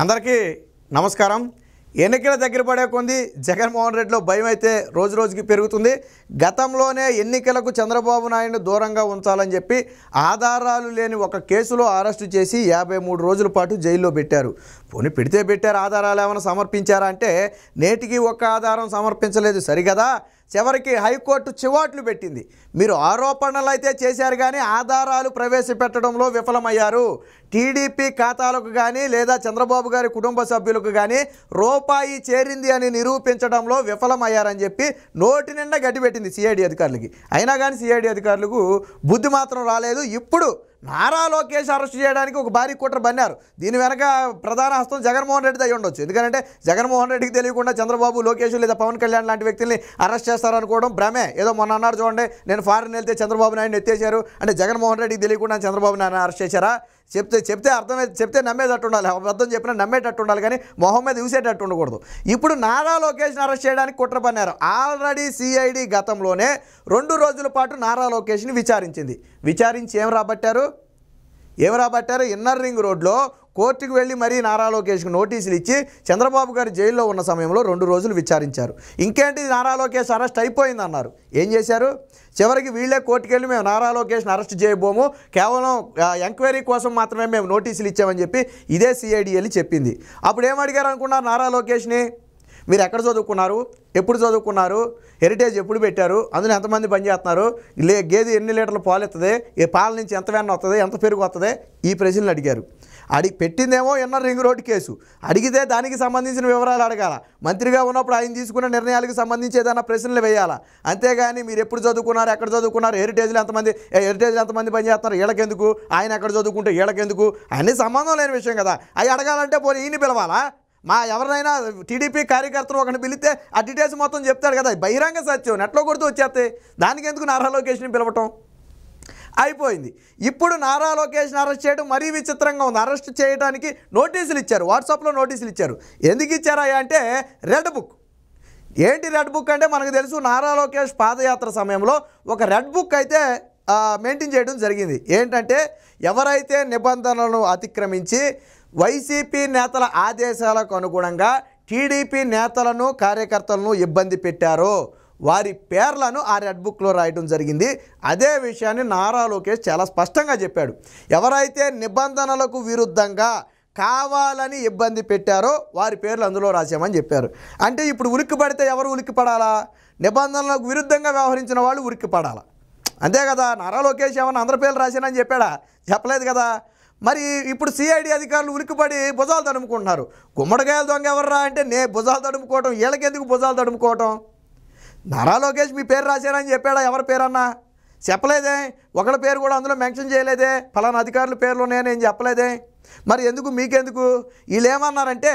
అందరికీ నమస్కారం. ఎన్నికల దగ్గర పడే కొంది జగన్మోహన్ రెడ్డిలో భయం అయితే రోజు రోజుకి పెరుగుతుంది. గతంలోనే ఎన్నికలకు చంద్రబాబు నాయుడు దూరంగా ఉంచాలని చెప్పి ఆధారాలు లేని ఒక కేసులో అరెస్టు చేసి 53 రోజుల పాటు జైల్లో పెట్టారు. పోనీ పెట్టారు, ఆధారాలు ఏమైనా సమర్పించారా అంటే నేటికి ఒక్క ఆధారం సమర్పించలేదు. సరిగదా, చివరికి హైకోర్టు చివాట్లు పెట్టింది. మీరు ఆరోపణలు అయితే చేశారు కానీ ఆధారాలు ప్రవేశపెట్టడంలో విఫలమయ్యారు. టీడీపీ ఖాతాలకు కానీ లేదా చంద్రబాబు గారి కుటుంబ సభ్యులకు కానీ రూపాయి చేరింది అని నిరూపించడంలో విఫలమయ్యారని చెప్పి నోటి నిండా గట్టిపెట్టింది సిఐడి అధికారులకి. అయినా కానీ సిఐడి అధికారులకు బుద్ధి మాత్రం రాలేదు. ఇప్పుడు నారా లోకేష్ అరెస్ట్ చేయడానికి ఒక భారీ కుట్ర బన్నారు. దీని వెనక ప్రధాన హస్తం జగన్మోహన్ రెడ్డి అయి ఉండొచ్చు. ఎందుకంటే జగన్మోహన్ రెడ్డికి తెలియకుండా చంద్రబాబు, లోకేష్ లేదా పవన్ కళ్యాణ్ లాంటి వ్యక్తుల్ని అరెస్ట్ చేస్తారనుకోవడం భ్రమే. ఏదో మొన్న అన్నారు చూడండి, నేను ఫారెన్ వెళ్తే చంద్రబాబు నాయుడు ఎత్తేశారు అంటే జగన్మోహన్ రెడ్డికి తెలియకుండా చంద్రబాబు నాయుడు అరెస్ట్ చేశారా? చెప్తే నమ్మేటట్టు ఉండాలి. అబద్ధం చెప్పినా నమ్మేటట్టు ఉండాలి కానీ మొహం మీద ఊసేటట్టు ఉండకూడదు. ఇప్పుడు నారా లోకేష్ని అరెస్ట్ చేయడానికి కుట్ర పన్నారు. ఆల్రెడీ సిఐడి గతంలోనే 2 రోజుల పాటు నారా లోకేష్ని విచారించి ఏం రాబట్టారు? ఇన్నర్ రింగ్ రోడ్లో కోర్టుకు వెళ్ళి మరీ నారా లోకేష్కి నోటీసులు ఇచ్చి చంద్రబాబు గారు జైల్లో ఉన్న సమయంలో 2 రోజులు విచారించారు. ఇంకేంటి, నారా లోకేష్ అరెస్ట్ అయిపోయిందన్నారు. ఏం చేశారు? చివరికి వీళ్ళే కోర్టుకు వెళ్ళి మేము నారా లోకేష్ని అరెస్ట్ చేయబోము, కేవలం ఎంక్వైరీ కోసం మాత్రమే మేము నోటీసులు ఇచ్చామని చెప్పి ఇదే సిఐడి చెప్పింది. అప్పుడు ఏమడిగారు అనుకున్నారు నారా లోకేష్ని? మీరు ఎక్కడ చదువుకున్నారు, ఎప్పుడు చదువుకున్నారు, హెరిటేజ్ ఎప్పుడు పెట్టారు, అందులో ఎంతమంది పనిచేస్తున్నారు, గేదె ఎన్ని లీటర్లు పాలు ఇస్తుంది, ఈ పాల నుంచి ఎంత వెన్న వస్తుంది, ఎంత పెరుగు వస్తుంది, ఈ ప్రశ్నలు అడిగారు. పెట్టిందేమో ఇన్నర్ రింగ్ రోడ్ కేసు. అడిగితే దానికి సంబంధించిన వివరాలు అడగాల. మంత్రిగా ఉన్నప్పుడు ఆయన తీసుకున్న నిర్ణయాలకు సంబంధించి ఏదైనా ప్రశ్నలు వేయాలా. అంతేగాని మీరు ఎప్పుడు చదువుకున్నారు, ఎక్కడ చదువుకున్నారు, హెరిటేజ్లో ఎంతమంది పనిచేస్తున్నారు, వీళ్ళకెందుకు, ఆయన ఎక్కడ చదువుకుంటే వీళ్ళకెందుకు, అన్నీ సంబంధం లేని విషయం కదా. అవి అడగాలంటే పోనీ ఈయన పిలవాలా? ఎవరినైనా టీడీపీ కార్యకర్తలు ఒకరిని పిలిస్తే ఆ డీటెయిల్స్ మొత్తం చెప్తాడు కదా. బహిరంగ సత్యం నెట్లో కొడుతూ వచ్చేస్తాయి. దానికి ఎందుకు నారా లోకేష్ని పిలవటం? అయిపోయింది. ఇప్పుడు నారా లోకేష్ని అరెస్ట్ చేయడం మరీ విచిత్రంగా ఉంది. అరెస్ట్ చేయడానికి నోటీసులు ఇచ్చారు, వాట్సాప్లో నోటీసులు ఇచ్చారు. ఎందుకు ఇచ్చారా అంటే రెడ్ బుక్. ఏంటి రెడ్ బుక్ అంటే మనకు తెలుసు, నారా లోకేష్ పాదయాత్ర సమయంలో ఒక రెడ్ బుక్ అయితే మెయింటైన్ చేయడం జరిగింది. ఏంటంటే ఎవరైతే నిబంధనలను అతిక్రమించి వైసీపీ నేతల ఆదేశాలకు అనుగుణంగా టీడీపీ నేతలను, కార్యకర్తలను ఇబ్బంది పెట్టారో వారి పేర్లను ఆ రెడ్ బుక్లో రాయడం జరిగింది. అదే విషయాన్ని నారా లోకేష్ చాలా స్పష్టంగా చెప్పాడు. ఎవరైతే నిబంధనలకు విరుద్ధంగా కావాలని ఇబ్బంది పెట్టారో వారి పేర్లు అందులో రాసామని చెప్పారు. అంటే ఇప్పుడు ఉలిక్కి పడితే ఎవరు ఉలిక్కి పడాలా? నిబంధనలకు విరుద్ధంగా వ్యవహరించిన వాళ్ళు ఉలిక్కి పడాలా, అంతే కదా. నారా లోకేష్ ఏమన్నా అందరి పేర్లు రాశానని చెప్పాడా? చెప్పలేదు కదా. మరి ఇప్పుడు సిఐడి అధికారులు ఉలిక్కిపడి భుజాలు తడుముకుంటున్నారు. గుమ్మడికాయల దొంగ ఎవర్రా అంటే భుజాలు తడుముకోవటం, వీళ్ళకెందుకు భుజాలు తడుముకోవటం? నారా లోకేష్ మీ పేరు రాశారని చెప్పాడా? ఎవరి పేరన్నా చెప్పలేదే. ఒకళ్ళ పేరు కూడా అందులో మెన్షన్ చేయలేదే. ఫలానా అధికారుల పేర్లు ఉన్నాయని ఏం చెప్పలేదే. మరి ఎందుకు, మీకెందుకు? వీళ్ళు ఏమన్నారంటే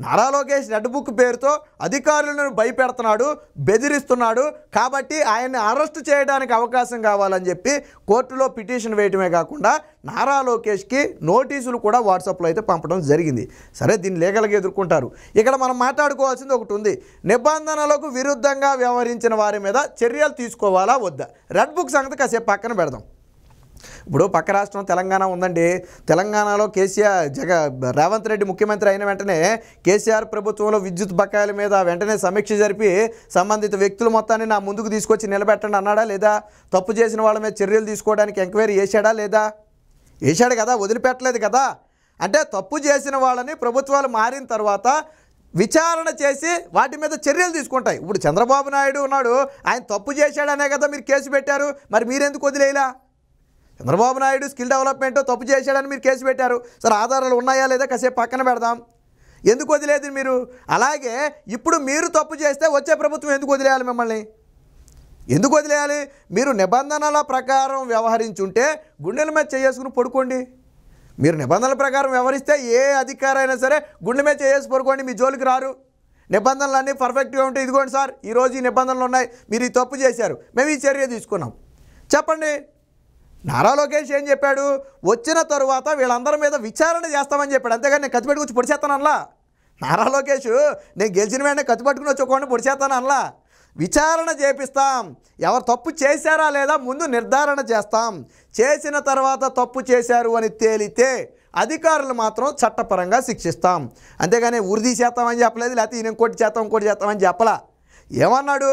నారా లోకేష్ రెడ్ బుక్ పేరుతో అధికారులను భయపెడుతున్నాడు, బెదిరిస్తున్నాడు, కాబట్టి ఆయన్ని అరెస్ట్ చేయడానికి అవకాశం కావాలని చెప్పి కోర్టులో పిటిషన్ వేయటమే కాకుండా నారా లోకేష్కి నోటీసులు కూడా వాట్సాప్లో అయితే పంపడం జరిగింది. సరే, దీన్ని లీగల్గా ఎదుర్కొంటారు. ఇక్కడ మనం మాట్లాడుకోవాల్సింది ఒకటి ఉంది. నిబంధనలకు విరుద్ధంగా వ్యవహరించిన వారి మీద చర్యలు తీసుకోవాలా వద్దా? రెడ్ బుక్ సంగతి కాసేపు పక్కన పెడదాం. ఇప్పుడు పక్క రాష్ట్రం తెలంగాణ ఉందండి. తెలంగాణలో రేవంత్ రెడ్డి ముఖ్యమంత్రి అయిన వెంటనే కేసీఆర్ ప్రభుత్వంలో విద్యుత్ బకాయిల మీద వెంటనే సమీక్ష జరిపి సంబంధిత వ్యక్తుల మొత్తాన్ని నా ముందుకు తీసుకొచ్చి నిలబెట్టండి అన్నాడా లేదా? తప్పు చేసిన వాళ్ళ మీద చర్యలు తీసుకోవడానికి ఎంక్వైరీ చేశాడా లేదా? చేశాడు కదా, వదిలిపెట్టలేదు కదా. అంటే తప్పు చేసిన వాళ్ళని ప్రభుత్వాలు మారిన తర్వాత విచారణ చేసి వాటి మీద చర్యలు తీసుకుంటాయి. ఇప్పుడు చంద్రబాబు నాయుడు ఉన్నాడు, ఆయన తప్పు చేశాడనే కదా మీరు కేసు పెట్టారు. మరి మీరెందుకు వదిలేలా? చంద్రబాబు నాయుడు స్కిల్ డెవలప్మెంట్ తప్పు చేశాడని మీరు కేసు పెట్టారు. సరే, ఆధారాలు ఉన్నాయా లేదా కాసేపు పక్కన పెడదాం. ఎందుకు వదిలేదు మీరు? అలాగే ఇప్పుడు మీరు తప్పు చేస్తే వచ్చే ప్రభుత్వం ఎందుకు వదిలేయాలి? మిమ్మల్ని ఎందుకు వదిలేయాలి? మీరు నిబంధనల ప్రకారం వ్యవహరించుంటే గుండెల మీద చేసుకుని పడుకోండి. మీరు నిబంధనల ప్రకారం వ్యవహరిస్తే ఏ అధికారైనా సరే గుండె మీద చేసి పడుకోండి, మీ జోలికి రారు. నిబంధనలు అన్నీ పర్ఫెక్ట్గా ఉంటే ఇదిగోండి సార్, ఈరోజు ఈ నిబంధనలు ఉన్నాయి, మీరు ఈ తప్పు చేశారు, మేము ఈ చర్య తీసుకున్నాం చెప్పండి. నారా లోకేష్ ఏం చెప్పాడు? వచ్చిన తరువాత వీళ్ళందరి మీద విచారణ చేస్తామని చెప్పాడు. అంతేగాని నేను కత్తిపెట్టుకు వచ్చి పొడిచేస్తాను అనలా. నారా లోకేష్ నేను గెలిచిన వెంటనే కత్తిపట్టుకుని వచ్చి పొడిచేస్తాను అనలా. విచారణ చేపిస్తాం, ఎవరు తప్పు చేశారా లేదా ముందు నిర్ధారణ చేస్తాం, చేసిన తర్వాత తప్పు చేశారు అని తేలితే అధికారులు మాత్రం చట్టపరంగా శిక్షిస్తాం. అంతేగాని ఉరిది చేస్తామని చెప్పలేదు, లేకపోతే ఈయన ఇంకోటి చేస్తామని చెప్పలా. ఏమన్నాడు?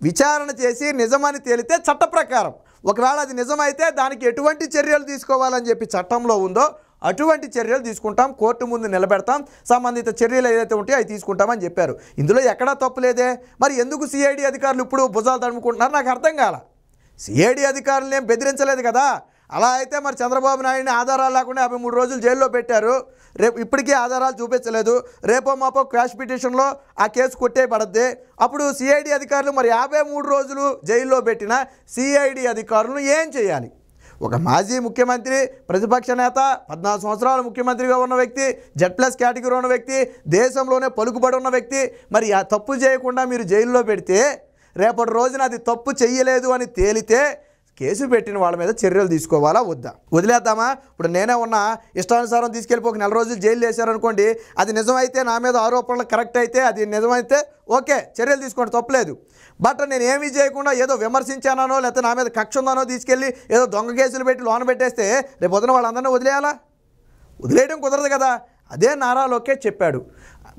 విచారణ చేసి నిజమని తేలితే చట్ట ప్రకారం, ఒకవేళ అది నిజమైతే దానికి ఎటువంటి చర్యలు తీసుకోవాలని చెప్పి చట్టంలో ఉందో అటువంటి చర్యలు తీసుకుంటాం, కోర్టు ముందు నిలబెడతాం, సంబంధిత చర్యలు ఏదైతే ఉంటాయో అవి తీసుకుంటామని చెప్పారు. ఇందులో ఎక్కడా తప్పు లేదే. మరి ఎందుకు సిఐడి అధికారులు ఇప్పుడు భుజాలు తడుముకుంటున్నారు నాకు అర్థం కాల. సిఐడి అధికారులు ఏం బెదిరించలేదు కదా. అలా అయితే మరి చంద్రబాబు నాయుడిని ఆధారాలు లేకుండా 53 రోజులు జైల్లో పెట్టారు. రేపు ఇప్పటికీ ఆధారాలు చూపించలేదు. రేపో మాపో క్వాష్ పిటిషన్లో ఆ కేసు కొట్టేయబడద్ది. అప్పుడు సిఐడి అధికారులు మరి 53 రోజులు జైల్లో పెట్టిన సిఐడి అధికారులను ఏం చేయాలి? ఒక మాజీ ముఖ్యమంత్రి, ప్రతిపక్ష నేత, 14 సంవత్సరాలు ముఖ్యమంత్రిగా ఉన్న వ్యక్తి, Z+ కేటగిరీ ఉన్న వ్యక్తి, దేశంలోనే పలుకుబడి ఉన్న వ్యక్తి, మరి ఆ తప్పు చేయకుండా మీరు జైల్లో పెడితే రేపటి రోజున అది తప్పు చెయ్యలేదు అని తేలితే కేసు పెట్టిన వాళ్ళ మీద చర్యలు తీసుకోవాలా వద్దా? వదిలేద్దామా? ఇప్పుడు నేనే ఉన్నా, ఇష్టానుసారం తీసుకెళ్ళిపోక 4 రోజులు జైలు వేశారనుకోండి, అది నిజమైతే నా మీద ఆరోపణలు కరెక్ట్ అయితే, అది నిజమైతే ఓకే చర్యలు తీసుకోండి, తప్పలేదు. బట్ నేను ఏమీ చేయకుండా ఏదో విమర్శించానో లేకపోతే నా మీద కక్ష ఉందనో తీసుకెళ్ళి ఏదో దొంగ కేసులు పెట్టి లోన పెట్టేస్తే రేపు పొద్దున వాళ్ళందరినీ వదిలేయాలా? వదిలేయడం కుదరదు కదా. అదే నారా లోకేష్ చెప్పాడు.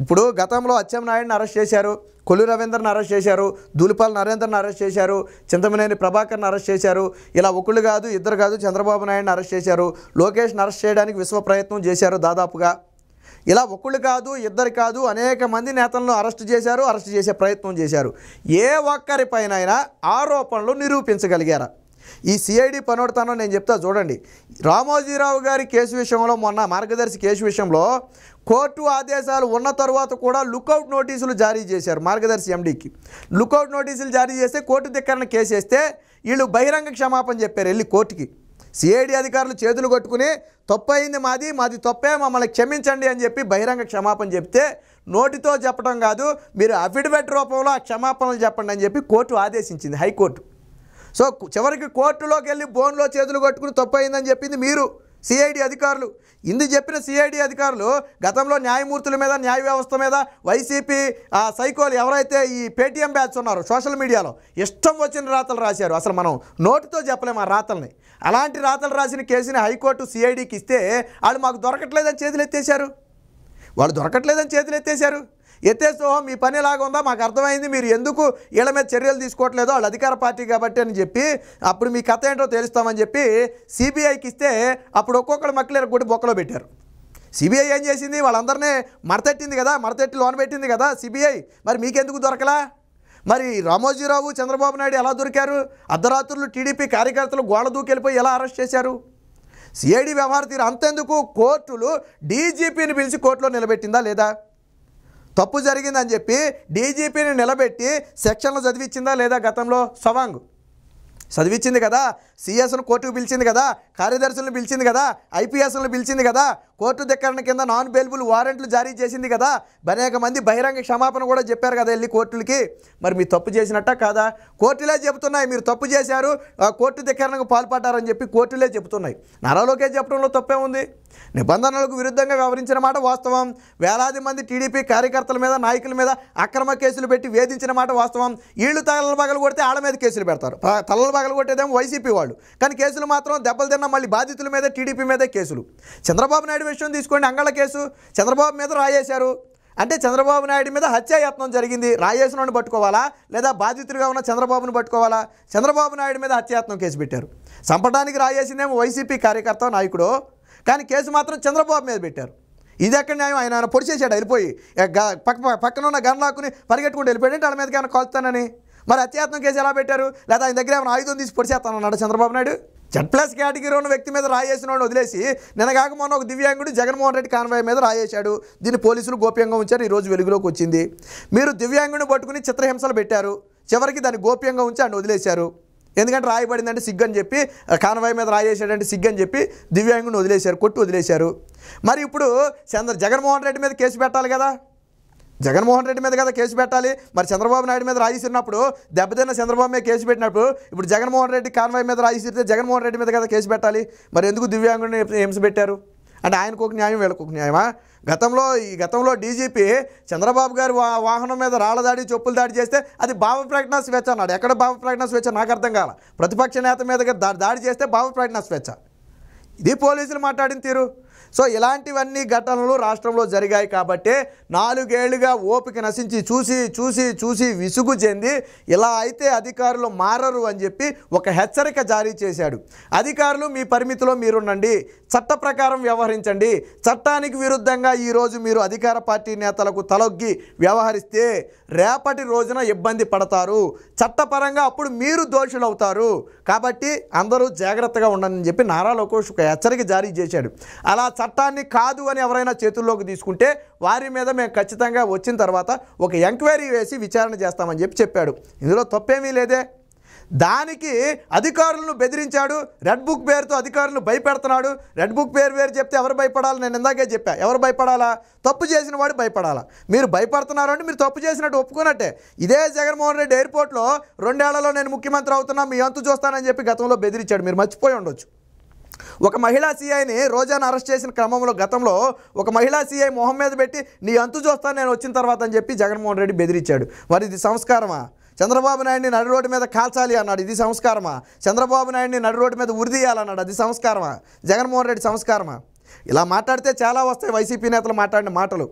ఇప్పుడు గతంలో అచ్చెన్నాయుడిని అరెస్ట్ చేశారు, కొల్లు రవీంద్రని అరెస్ట్ చేశారు, దూలిపాల నరేంద్రని అరెస్ట్ చేశారు, చింతమనేని ప్రభాకర్ని అరెస్ట్ చేశారు. ఇలా ఒకళ్ళు కాదు, ఇద్దరు కాదు, చంద్రబాబు నాయుడిని అరెస్ట్ చేశారు, లోకేష్ని అరెస్ట్ చేయడానికి విశ్వ ప్రయత్నం చేశారు దాదాపుగా. ఇలా ఒకళ్ళు కాదు, ఇద్దరు కాదు, అనేక మంది నేతలను అరెస్ట్ చేశారు, అరెస్ట్ చేసే ప్రయత్నం చేశారు. ఏ ఒక్కరిపైనైనా ఆరోపణలు నిరూపించగలిగారా? ఈ సిఐడి పనోడుతానో నేను చెప్తా చూడండి. రామోజీరావు గారి కేసు విషయంలో, మొన్న మార్గదర్శి కేసు విషయంలో కోర్టు ఆదేశాలు ఉన్న తర్వాత కూడా లుకౌట్ నోటీసులు జారీ చేశారు. మార్గదర్శి ఎండీకి లుకౌట్ నోటీసులు జారీ చేస్తే కోర్టు ధిక్కరణ కేసు వేస్తే వీళ్ళు బహిరంగ క్షమాపణ చెప్పారు వెళ్ళి కోర్టుకి. సిఐడి అధికారులు చేతులు కొట్టుకుని తప్పు అయింది మాది తప్పే, మమ్మల్ని క్షమించండి అని చెప్పి బహిరంగ క్షమాపణ చెప్తే నోటితో చెప్పడం కాదు, మీరు అఫిడవిట్ రూపంలో ఆ క్షమాపణలు చెప్పండి అని చెప్పి కోర్టు ఆదేశించింది, హైకోర్టు. సో చివరికి కోర్టులోకి వెళ్ళి బోన్లో చేతులు కొట్టుకుని తప్పు అయిందని చెప్పింది మీరు సిఐడి అధికారులు. ఇందు చెప్పిన సిఐడి అధికారులు గతంలో న్యాయమూర్తుల మీద, న్యాయ వ్యవస్థ మీద వైసీపీ సైకోలు ఎవరైతే ఈ పేటీఎం బ్యాచ్ ఉన్నారో సోషల్ మీడియాలో ఇష్టం వచ్చిన రాతలు రాశారు. అసలు మనం నోటితో చెప్పలేము ఆ రాతల్ని. అలాంటి రాతలు రాసిన కేసుని హైకోర్టు సిఐడికి ఇస్తే వాళ్ళు మాకు దొరకట్లేదని చేతులు ఎత్తేశారు. వాళ్ళు దొరకట్లేదని చేతులు ఎత్తేశారు. ఎత్తేస్తూ మీ పని ఎలాగ ఉందా మాకు అర్థమైంది, మీరు ఎందుకు వీళ్ళ మీద చర్యలు తీసుకోవట్లేదో, వాళ్ళు అధికార పార్టీ కాబట్టి అని చెప్పి అప్పుడు మీ కథ ఏంటో తెలుస్తామని చెప్పి సిబిఐకి ఇస్తే అప్పుడు ఒక్కొక్కరు మక్కలేరు కొట్టి బొక్కలో పెట్టారు. సిబిఐ ఏం చేసింది? వాళ్ళందరినీ మడతెట్టింది కదా, మడతెట్టి లోన్ పెట్టింది కదా సిబిఐ. మరి మీకెందుకు దొరకలా? మరి రామోజీరావు, చంద్రబాబు నాయుడు ఎలా దొరికారు? అర్ధరాత్రులు టీడీపీ కార్యకర్తలు గోడ దూకెళ్ళిపోయి ఎలా అరెస్ట్ చేశారు? సిఐడి వ్యవహార తీరు అంతెందుకు, కోర్టులు డీజీపీని పిలిచి కోర్టులో నిలబెట్టిందా లేదా? తప్పు జరిగిందని చెప్పి డీజీపీని నిలబెట్టి సెక్షన్లు చదివించిందా లేదా? గతంలో సవాంగ్ చదివించింది కదా, సిఎస్ను కోర్టుకు పిలిచింది కదా, కార్యదర్శులను పిలిచింది కదా, ఐపీఎస్లను పిలిచింది కదా, కోర్టు ధిక్కరణ కింద నాన్ బెయిలబుల్ వారెంట్లు జారీ చేసింది కదా, అనేక మంది బహిరంగ క్షమాపణ కూడా చెప్పారు కదా వెళ్ళి కోర్టులకి. మరి మీరు తప్పు చేసినట్ట కాదా? కోర్టులే చెబుతున్నాయి మీరు తప్పు చేశారు, కోర్టు ధిక్కరణకు పాల్పడ్డారని చెప్పి కోర్టులే చెబుతున్నాయి. నారా లోకేష్ చెప్పడంలో తప్పే ఉంది. నిబంధనలకు విరుద్ధంగా వ్యవహరించిన మాట వాస్తవం. వేలాది మంది టీడీపీ కార్యకర్తల మీద, నాయకుల మీద అక్రమ కేసులు పెట్టి వేధించిన మాట వాస్తవం. వీళ్ళు తలలు పగలు కొడితే వాళ్ళ మీద కేసులు పెడతారు, తలలు పగలు కొట్టేదేమో వైసీపీ వాళ్ళు, కానీ కేసులు మాత్రం దెబ్బలు తిన్న మళ్ళీ బాధితుల మీద, టీడీపీ మీదే కేసులు. చంద్రబాబు నాయుడు విషయం తీసుకోండి, అంగళ్ళ కేసు చంద్రబాబు మీద రాయేశారు. అంటే చంద్రబాబు నాయుడు మీద హత్యాయత్నం జరిగింది, రాయేసినోడిని పట్టుకోవాలా లేదా బాధితుడిగా ఉన్న చంద్రబాబును పట్టుకోవాలా? చంద్రబాబు నాయుడు మీద హత్యాయత్నం కేసు పెట్టారు. చంపడానికి రాయేసిందేమో వైసీపీ కార్యకర్త, నాయకుడు, కానీ కేసు మాత్రం చంద్రబాబు మీద పెట్టారు. ఇది ఎక్కడ న్యాయం? ఆయన పొడిచేసాడు వెళ్ళిపోయి, పక్కన ఉన్న గన్లాక్కుని పరిగెట్టుకుంటూ వెళ్ళిపోయాడు వాళ్ళ మీదకి ఏమైనా కొలుతానని. మరి హత్యాయత్నం కేసు ఎలా పెట్టారు? లేదా ఆయన దగ్గర ఏమైనా ఆయుధం తీసి పొడిచేస్తానన్నాడు చంద్రబాబు నాయుడు? Z+ కేటగిరీ ఉన్న వ్యక్తి మీద రాయేసిన వాడిని వదిలేసి నిన్నగాక మొన్న ఒక దివ్యాంగుడు జగన్మోహన్ రెడ్డి కాన్వాయ్ మీద రాయేశాడు. దీన్ని పోలీసులు గోప్యంగా ఉంచారు, ఈరోజు వెలుగులోకి వచ్చింది. మీరు దివ్యాంగుడిని పట్టుకుని చిత్రహింసలు పెట్టారు, చివరికి దాన్ని గోప్యంగా ఉంచి ఆయన వదిలేశారు. ఎందుకంటే రాయబడిందంటే సిగ్గు అని చెప్పి, కాన్వాయ్ మీద రాయేశాడంటే సిగ్గు అని చెప్పి దివ్యాంగుడిని వదిలేశారు, కొట్టి వదిలేశారు. మరి ఇప్పుడు జగన్మోహన్ రెడ్డి మీద కేసు పెట్టాలి కదా, జగన్మోహన్ రెడ్డి మీద కదా కేసు పెట్టాలి. మరి చంద్రబాబు నాయుడు మీద రాయిసినప్పుడు, దెబ్బతిన్న చంద్రబాబు మీద కేసు పెట్టినప్పుడు, ఇప్పుడు జగన్మోహన్ రెడ్డి కాన్వాయ్ మీద రాయిసితే జగన్మోహన్ రెడ్డి మీద కదా కేసు పెట్టాలి. మరి ఎందుకు దివ్యాంగుడిని హింస పెట్టారు? అంటే ఆయనకు ఒక న్యాయం, వీళ్ళకు ఒక న్యాయమా? గతంలో డీజీపీ చంద్రబాబు గారి వాహనం మీద రాళ్ల దాడి, చెప్పులు దాడి చేస్తే అది భావ ప్రకటన స్వేచ్ఛ అన్నాడు. ఎక్కడ భావ ప్రకటన స్వేచ్ఛ నాకు అర్థం కాల. ప్రతిపక్ష నేత మీద దాడి చేస్తే భావ ప్రకటన స్వేచ్ఛ, ఇది పోలీసులు మాట్లాడిన తీరు. సో ఇలాంటివన్నీ ఘటనలు రాష్ట్రంలో జరిగాయి కాబట్టి 4 ఏళ్లుగా ఓపిక నశించి చూసి విసుగు చెంది ఇలా అయితే అధికారులు మారరు అని చెప్పి ఒక హెచ్చరిక జారీ చేశాడు. అధికారులు మీ పరిమితిలో మీరుండండి, చట్ట ప్రకారం వ్యవహరించండి. చట్టానికి విరుద్ధంగా ఈరోజు మీరు అధికార పార్టీ నేతలకు తలొగ్గి వ్యవహరిస్తే రేపటి రోజున ఇబ్బంది పడతారు, చట్టపరంగా అప్పుడు మీరు దోషులవుతారు. కాబట్టి అందరూ జాగ్రత్తగా ఉండండి అని చెప్పి నారా లోకేష్ ఒక హెచ్చరిక జారీ చేశాడు. అలా చట్టాన్ని కాదు అని ఎవరైనా చేతుల్లోకి తీసుకుంటే వారి మీద మేము ఖచ్చితంగా వచ్చిన తర్వాత ఒక ఎంక్వైరీ వేసి విచారణ చేస్తామని చెప్పాడు. ఇందులో తప్పేమీ లేదే. దానికి అధికారులను బెదిరించాడు. రెడ్ బుక్ పేరుతో అధికారులను భయపెడుతున్నాడు. రెడ్ బుక్ పేరు చెప్తే ఎవరు భయపడాలి? నేను ఇందాకే చెప్పా, ఎవరు భయపడాలా? తప్పు చేసిన వాడు భయపడాలా. మీరు భయపడుతున్నారు అంటే మీరు తప్పు చేసినట్టు ఒప్పుకున్నట్టే. ఇదే జగన్మోహన్ రెడ్డి ఎయిర్పోర్ట్లో 2 ఏళ్లలో నేను ముఖ్యమంత్రి అవుతున్నా, మీ అంతు చూస్తానని చెప్పి గతంలో బెదిరించాడు. మీరు మర్చిపోయి ఉండొచ్చు. ఒక మహిళా సీఐని రోజాను అరెస్ట్ చేసిన క్రమంలో గతంలో ఒక మహిళా సీఐ మొహం మీద పెట్టి నీ అంతు చూస్తాను నేను వచ్చిన తర్వాత అని చెప్పి జగన్మోహన్ రెడ్డి బెదిరించాడు. మరి ఇది సంస్కారమా? చంద్రబాబు నాయుడిని నడి రోడ్డు మీద కాల్చాలి అన్నాడు, ఇది సంస్కారమా? చంద్రబాబు నాయుడిని నడి రోడ్డు మీద ఉరిదీయాలన్నాడు, అది సంస్కారమా? జగన్మోహన్ రెడ్డి సంస్కారమా? ఇలా మాట్లాడితే చాలా వస్తాయి వైసీపీ నేతలు మాట్లాడిన మాటలు.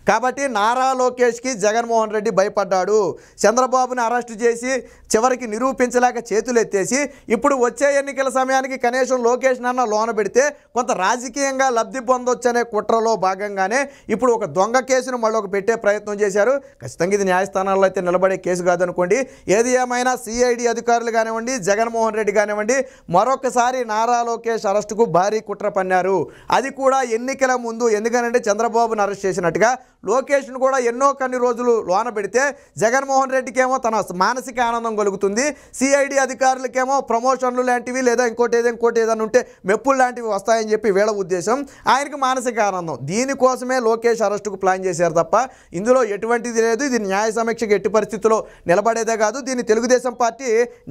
కాబట్టి నారా లోకేష్కి జగన్మోహన్ రెడ్డి భయపడ్డాడు. చంద్రబాబుని అరెస్టు చేసి చివరికి నిరూపించలేక చేతులు ఎత్తేసి ఇప్పుడు వచ్చే ఎన్నికల సమయానికి కనీసం లోకేష్ నాన్న లోన పెడితే కొంత రాజకీయంగా లబ్ధి పొందొచ్చనే కుట్రలో భాగంగానే ఇప్పుడు ఒక దొంగ కేసును మళ్ళీ ఒక పెట్టే ప్రయత్నం చేశారు. ఖచ్చితంగా ఇది న్యాయస్థానాల్లో అయితే నిలబడే కేసు కాదనుకోండి. ఏది ఏమైనా సిఐడి అధికారులు కానివ్వండి, జగన్మోహన్ రెడ్డి కానివ్వండి, మరొకసారి నారా లోకేష్ అరెస్టుకు భారీ కుట్ర పన్నారు. అది కూడా ఎన్నికల ముందు. ఎందుకనంటే చంద్రబాబును అరెస్ట్ చేసినట్టుగా లోకేష్ను కూడా కొన్ని రోజులు లోన పెడితే జగన్మోహన్ రెడ్డికి ఏమో తన మానసిక ఆనందం కలుగుతుంది, సిఐడి అధికారులకేమో ప్రమోషన్లు లాంటివి లేదా ఇంకోటి ఏదైనా ఉంటే మెప్పులు లాంటివి వస్తాయని చెప్పి వీళ్ళ ఉద్దేశం. ఆయనకి మానసిక ఆనందం. దీనికోసమే లోకేష్ అరెస్టుకు ప్లాన్ చేశారు తప్ప ఇందులో ఎటువంటిది లేదు. ఇది న్యాయ సమీక్షకు ఎట్టి పరిస్థితుల్లో నిలబడేదే కాదు. దీన్ని తెలుగుదేశం పార్టీ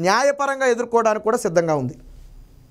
న్యాయపరంగా ఎదుర్కోవడానికి కూడా సిద్ధంగా ఉంది.